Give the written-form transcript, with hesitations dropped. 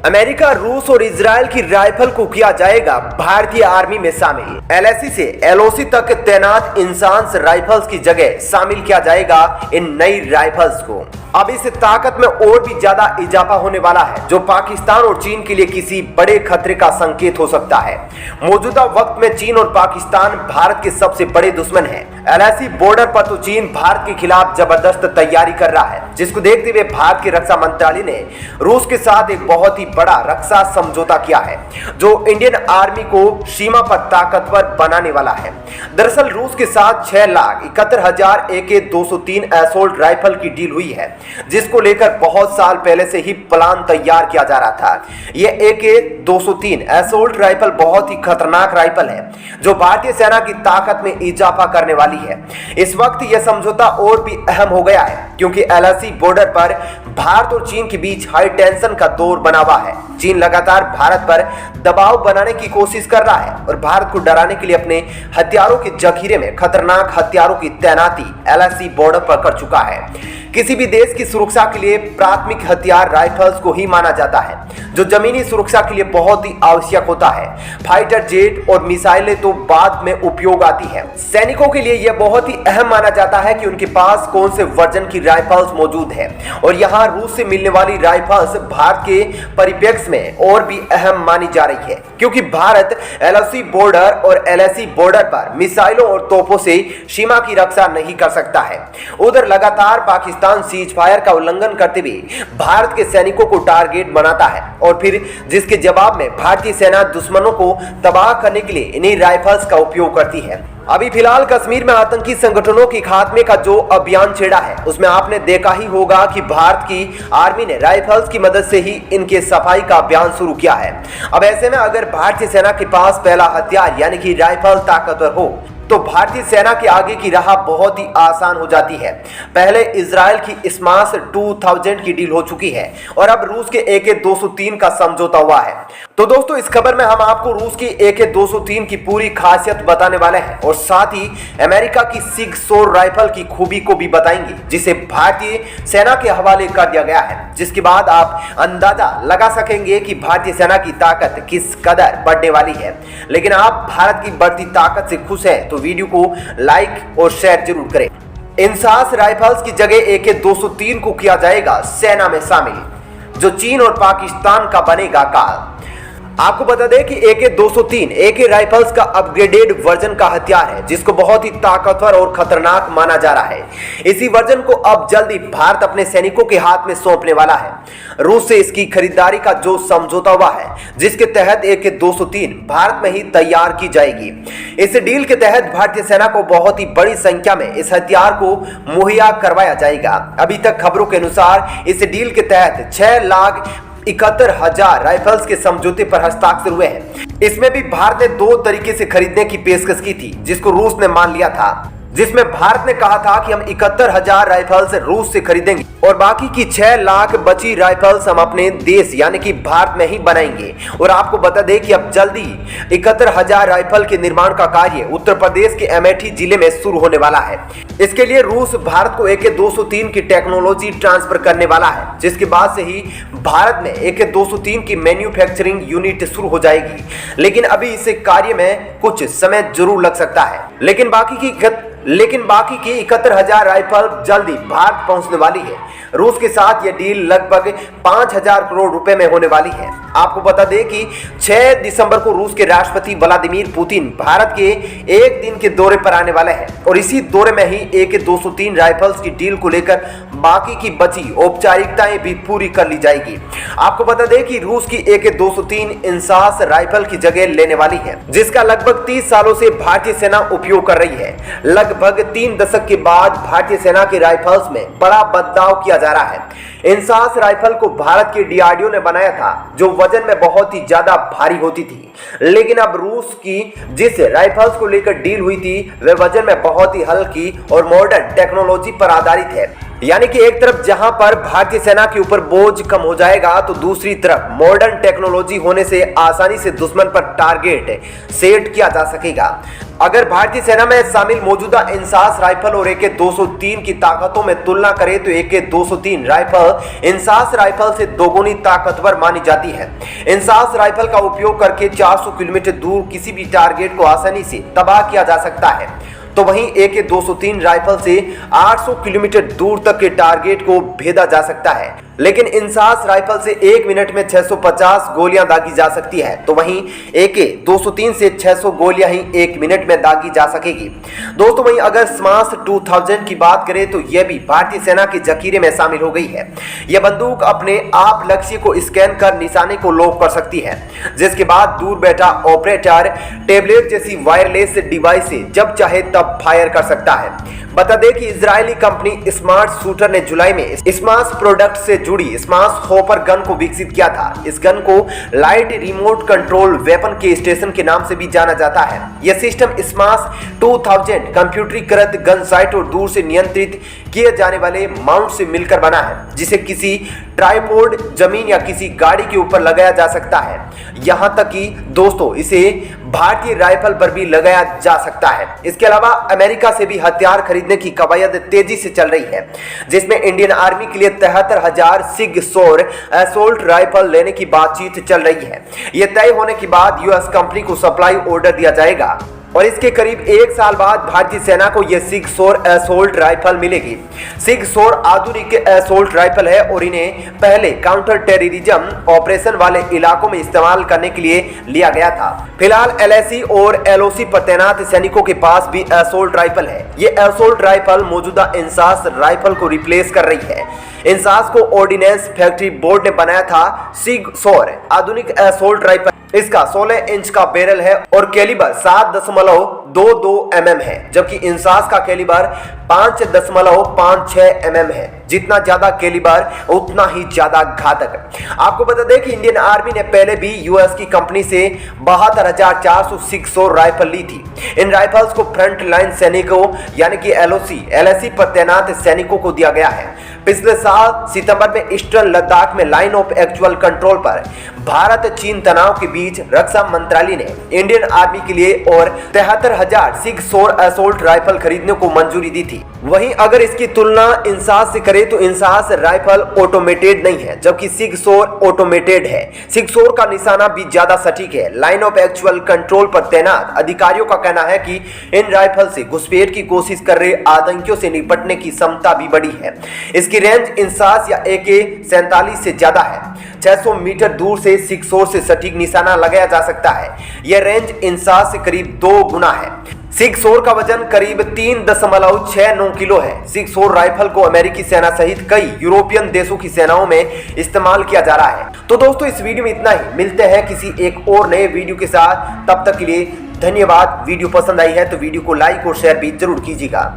America, रूस और Israel की राइफल को किया जाएगा भारतीय आर्मी में शामिल। एलएसी से एलओसी तक तैनात इंसास राइफल्स की जगह शामिल किया जाएगा इन नई राइफल्स को। अब इस ताकत में और भी ज्यादा इजाफा होने वाला है, जो पाकिस्तान और चीन के लिए किसी बड़े खतरे का संकेत हो सकता है। मौजूदा वक्त में चीन और पाकिस्तान भारत के सबसे बड़े दुश्मन हैं। एलएसी बॉर्डर पर तो चीन भारत के खिलाफ जबरदस्त तैयारी कर रहा है, जिसको देखते हुए भारत के रक्षा मंत्रालय ने रूस के साथ एक बहुत ही बड़ा रक्षा समझौता किया है, जो इंडियन आर्मी को सीमा पर ताकतवर बनाने वाला है। दरअसल रूस के साथ 6,71,000 AK-203 असॉल्ट राइफल की डील हुई है, जिसको लेकर बहुत साल पहले से ही प्लान तैयार किया जा रहा था। यह AK-203 असॉल्ट राइफल बहुत ही खतरनाक राइफल है, जो भारतीय सेना की ताकत में इजाफा करने वाली है। इस वक्त यह समझौता और भी अहम हो गया है, क्योंकि एलएसी बॉर्डर पर भारत और चीन के बीच हाई टेंशन का दौर बना हुआ है। चीन लगातार भारत पर दबाव बनाने की कोशिश कर रहा है और भारत को डराने के लिए अपने हथियारों के जखीरे में खतरनाक हथियारों की तैनाती एलएसी बॉर्डर पर कर चुका है। किसी भी देश की सुरक्षा के लिए प्राथमिक हथियार राइफल्स को ही माना जाता है, जो जमीनी सुरक्षा के लिए बहुत ही आवश्यक होता है। फाइटर जेट और मिसाइलें तो बाद में उपयोग आती है। सैनिकों के लिए यह बहुत ही अहम माना जाता है कि उनके पास कौन से वर्जन की राइफल्स मौजूद है, और यहाँ रूस से मिलने वाली राइफल्स भारत के परिप्रेक्ष्य में और भी अहम मानी जा रही है, क्योंकि भारत एलओसी बॉर्डर और एलएसी बॉर्डर पर मिसाइलों और तोपों से सीमा की रक्षा नहीं कर सकता है। उधर लगातार पाकिस्तान सीज फायर का उल्लंघन करते हुए भारत के सैनिकों को टारगेट बनाता है, और फिर जिसके जवाब में भारतीय सेना दुश्मनों को तबाह करने के लिए इन्हीं राइफल्स का उपयोग करती है। अभी फिलहाल कश्मीर में आतंकी संगठनों की खात्मे का जो अभियान छेड़ा है, उसमें आपने देखा ही होगा कि भारत की आर्मी ने राइफल्स की मदद से ही इनके सफाई का अभियान शुरू किया है। अब ऐसे में अगर भारतीय सेना के पास पहला हथियार यानी कि राइफल ताकतवर हो, तो भारतीय सेना के आगे की राह बहुत ही आसान हो जाती है। पहले इजराइल की स्माश 2000 की डील हो चुकी है, और अब रूस के AK-203 का समझौता हुआ है। तो दोस्तों, इस खबर में हम आपको रूस की AK-203 की पूरी खासियत बताने वाले हैं, और साथ ही अमेरिका की सिग सौर राइफल की खूबी को भी बताएंगे, जिसे भारतीय सेना के हवाले कर दिया गया है, जिसके बाद आप अंदाजा लगा सकेंगे कि भारतीय सेना की ताकत किस कदर बढ़ने वाली है। लेकिन आप भारत की बढ़ती ताकत से खुश हैं तो वीडियो को लाइक और शेयर जरूर करें। इंसास राइफल्स की जगह AK-203 को किया जाएगा सेना में शामिल, जो चीन और पाकिस्तान का बनेगा काल। आपको बता दें कि AK-203 AK राइफल्स का अपग्रेडेड वर्जन का हथियार है, जिसको बहुत ही ताकतवर और खतरनाक माना जा रहा है। इसी वर्जन को अब जल्दी भारत अपने सैनिकों के हाथ में सौंपने वाला है। रूस से इसकी खरीदारी का जो समझौता हुआ है, जिसके तहत AK-203 भारत में ही तैयार की जाएगी। इस डील के तहत भारतीय सेना को बहुत ही बड़ी संख्या में इस हथियार को मुहैया करवाया जाएगा। अभी तक खबरों के अनुसार इस डील के तहत 6,71,000 राइफल्स के समझौते पर हस्ताक्षर हुए हैं। इसमें भी भारत ने 2 तरीके से खरीदने की पेशकश की थी, जिसको रूस ने मान लिया था, जिसमें भारत ने कहा था कि हम 71,000 राइफल्स रूस से खरीदेंगे और बाकी की 6 लाख बची राइफल्स हम अपने देश यानी कि भारत में ही बनाएंगे। और आपको बता दें कि अब जल्दी 71,000 राइफल के निर्माण का कार्य उत्तर प्रदेश के अमेठी जिले में शुरू होने वाला है। इसके लिए रूस भारत को AK-203 की टेक्नोलॉजी ट्रांसफर करने वाला है, जिसके बाद से ही भारत में AK-203 की मैन्युफैक्चरिंग यूनिट शुरू हो जाएगी। लेकिन अभी इस कार्य में कुछ समय जरूर लग सकता है, लेकिन बाकी की 71,000 राइफल जल्दी भारत पहुंचने वाली है। रूस के साथ यह डील लगभग 5,000 करोड़ रुपए में होने वाली है। आपको बता दें कि 6 दिसंबर को रूस के राष्ट्रपति व्लादिमीर पुतिन भारत के 1 दिन के दौरे पर आने वाले हैं, और इसी दौरे में ही AK-203 राइफल्स की डील को लेकर बाकी की बची औपचारिकताएं भी पूरी कर ली जाएगी। आपको बता दें कि रूस की AK-203 इंसास राइफल की जगह लेने वाली है, जिसका लगभग 30 सालों से भारतीय सेना उपयोग कर रही है। लगभग 3 दशक के बाद भारतीय सेना के राइफल्स में बड़ा बदलाव किया जा रहा है। इंसास राइफल को भारत के DRDO ने बनाया था, जो वजन में बहुत ही ज्यादा भारी होती थी, लेकिन अब रूस की जिस राइफल्स को लेकर डील हुई थी, वे वजन में बहुत ही हल्की और मॉडर्न टेक्नोलॉजी पर आधारित है। यानी कि एक तरफ जहां पर भारतीय सेना के ऊपर बोझ कम हो जाएगा, तो दूसरी तरफ मॉडर्न टेक्नोलॉजी होने से आसानी से दुश्मन पर टारगेट सेट किया जा सकेगा। अगर भारतीय सेना में शामिल मौजूदा इंसास राइफल और AK-203 की ताकतों में तुलना करें तो AK-203 राइफल इंसास राइफल से दोगुनी ताकतवर मानी जाती है। इंसास राइफल का उपयोग करके 400 किलोमीटर दूर किसी भी टारगेट को आसानी से तबाह किया जा सकता है, तो वहीं AK-203 राइफल से 800 किलोमीटर दूर तक के टारगेट को भेदा जा सकता है। लेकिन इंसास राइफल से 1 मिनट में 650 गोलियां दागी जा सकती है, तो वहीं AK-203 से 600 गोलियां ही 1 मिनट में दागी जा सकेगी। दोस्तों वहीं अगर स्माश 2000 की बात करें तो यह भी भारतीय सेना के जखीरे में शामिल हो गई है। यह बंदूक अपने आप लक्ष्य को स्कैन कर निशाने को लॉक कर सकती है, जिसके बाद दूर बैठा ऑपरेटर टेबलेट जैसी वायरलेस डिवाइस से जब चाहे तब फायर कर सकता है। बता दें कि इजरायली कंपनी स्मार्ट शूटर ने जुलाई में स्माश प्रोडक्ट से जुड़ी स्माश हॉपर गन को विकसित किया था। इस गन को लाइट रिमोट कंट्रोल वेपन के स्टेशन के नाम से भी जाना जाता है। यह सिस्टम स्माश 2000 कंप्यूटरीकृत गन साइट और दूर से नियंत्रित किए जाने वाले माउंट से मिलकर बना है, जिसे किसी ट्राइपॉड, जमीन या किसी गाड़ी के ऊपर लगाया जा सकता है। यहां तक कि दोस्तों इसे भारतीय राइफल पर भी लगाया जा सकता है। इसके अलावा अमेरिका से भी हथियार खरीदने की कवायद तेजी से चल रही है, जिसमें इंडियन आर्मी के लिए 73,000 सिग सौर असोल्ट राइफल लेने की बातचीत चल रही है। यह तय होने के बाद यूएस कंपनी को सप्लाई ऑर्डर दिया जाएगा और इसके करीब 1 साल बाद भारतीय सेना को यह सिग सौर असोल्ट राइफल मिलेगी। सिग सौर आधुनिक असोल्ट राइफल है और इन्हें पहले काउंटर टेररिज्म ऑपरेशन वाले इलाकों में इस्तेमाल करने के लिए लिया गया था। फिलहाल LAC और LOC पर तैनात सैनिकों के पास भी असोल्ट राइफल है। ये असोल्ट राइफल मौजूदा इंसास राइफल को रिप्लेस कर रही है। इंसास को ऑर्डिनेंस फैक्ट्री बोर्ड ने बनाया था। सिग सौर आधुनिक असोल्ट राइफल, इसका 16 इंच का बैरल है और कैलिबर 7.22 mm है, जबकि इंसास का कैलिबर 5.56 mm है। जितना ज्यादा कैलिबर उतना ही ज्यादा घातक। आपको बता दें कि इंडियन आर्मी ने पहले भी यूएस की कंपनी से 72,400 सिग सौर राइफल ली थी। इन राइफल्स को फ्रंट लाइन सैनिकों यानी कि LOC, LAC पर तैनात सैनिकों को दिया गया है। पिछले साल सितंबर में ईस्टर्न लद्दाख में लाइन ऑफ एक्चुअल कंट्रोल पर भारत चीन तनाव के बीच रक्षा मंत्रालय ने इंडियन आर्मी के लिए और 73,000 सिग सौर असोल्ट राइफल खरीदने को मंजूरी दी थी। वहीं अगर इसकी तुलना इंसास से करें तो इंसास राइफल ऑटोमेटेड नहीं है, जबकि सिग सौर ऑटोमेटेड है। सिग सौर का निशाना भी ज्यादा सटीक है। लाइन ऑफ एक्चुअल कंट्रोल पर तैनात अधिकारियों का कहना है कि इन राइफल से घुसपैठ की कोशिश कर रहे आतंकियों से निपटने की क्षमता भी बड़ी है। इसकी रेंज इंसास या AK-47 से ज्यादा है। 600 मीटर दूर से सिग सौर से सटीक निशाना लगाया जा सकता है। यह रेंज इंसास से करीब 2 गुना है। सिग सौर का वजन करीब 3.69 किलो है। सिग सौर राइफल को अमेरिकी सेना सहित कई यूरोपियन देशों की सेनाओं में इस्तेमाल किया जा रहा है। तो दोस्तों इस वीडियो में इतना ही। मिलते हैं किसी एक और नए वीडियो के साथ, तब तक के लिए धन्यवाद। वीडियो पसंद आई है तो वीडियो को लाइक और शेयर भी जरूर कीजिएगा।